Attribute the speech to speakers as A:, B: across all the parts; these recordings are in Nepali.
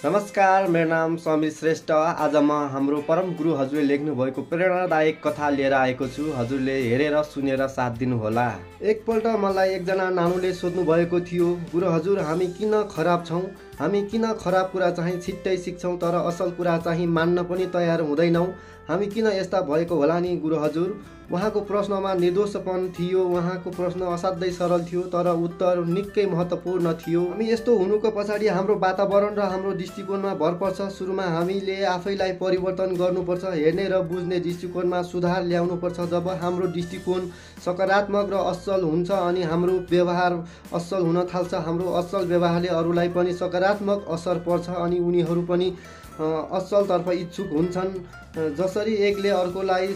A: नमस्कार, मेरो नाम समीर श्रेष्ठ। आज म हाम्रो परम गुरु हजुरले लेख्नु भएको प्रेरणादायक कथा लिएर आएको छु। हजुरले हेरेर सुनेर साथ दिनुहोला। एकपल्ट मलाई एकजना नानुले सोध्नु भएको थियो, गुरु हजुर, हामी किन खराब छौँ? हामी किन खराब कुरा चाहिँ छिट्टै सिक्छौँ तर असल कुरा चाहिँ मान्न पनि तयार हुँदैनौँ? हामी किन यस्ता भएको होला नि गुरु हजुर? उहाँको प्रश्नमा निर्दोषपन थियो। उहाँको प्रश्न असाध्यै सरल थियो तर उत्तर निकै महत्त्वपूर्ण थियो। हामी यस्तो हुनुको पछाडि हाम्रो वातावरण र हाम्रो दृष्टिकोणमा भर पर्छ। सुरुमा हामीले आफैलाई परिवर्तन गर्नुपर्छ, हेर्ने र बुझ्ने दृष्टिकोणमा सुधार ल्याउनुपर्छ। जब हाम्रो दृष्टिकोण सकारात्मक र असल हुन्छ अनि हाम्रो व्यवहार असल हुन थाल्छ, हाम्रो असल व्यवहारले अरूलाई पनि सकारात्मक असर पर्छ अनि उनीहरू पनि असलतर्फ इच्छुक हुन्छन्। जसरी एकले अर्कोलाई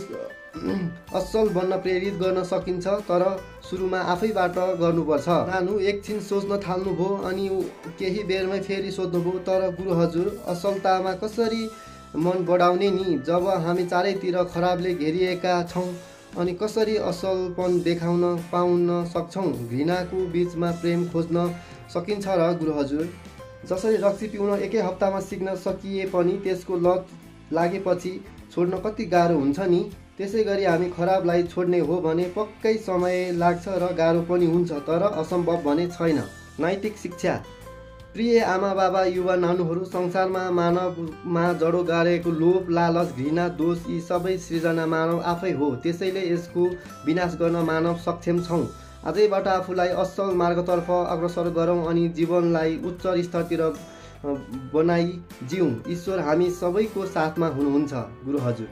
A: असल बन्न प्रेरित गर्न सकिन्छ तर सुरुमा आफैबाट गर्नुपर्छ। नानु एकछिन सोच्न थाल्नुभयो अनि केही बेरमै फेरि सोध्नुभयो, तर गुरु हजुर, असलतामा कसरी मन बढाउने नि? जब हामी चारैतिर खराबले घेरिएका छौँ अनि कसरी असलपन देखाउन पाउन सक्छौँ? घृणाको बीचमा प्रेम खोज्न सकिन्छ र गुरु हजुर? जसरी रक्सी पिउन एकै हप्तामा सिक्न सकिए पनि त्यसको लत लागेपछि छोड्न कति गाह्रो हुन्छ नि? त्यसै गरी हामी खराबलाई छोड्ने हो भने पक्कै समय लाग्छ र गाह्रो पनि हुन्छ, तर असम्भव भने छैन। नैतिक शिक्षा। प्रिय आमा बाबा, युवा नानुहरू, संसारमा मानवमा जडो गाडेको लोभ, लालच, घृणा, दोष यी सबै सृजना मानव आफै हो। त्यसैले यसको विनाश गर्न मानव सक्षम छौँ। आजैबाट आफूलाई असल मार्गतर्फ अग्रसर गरौँ अनि जीवनलाई उच्च स्तरतिर बनाई जिउँ। ईश्वर हामी सबैको साथमा हुनुहुन्छ गुरु हजुर।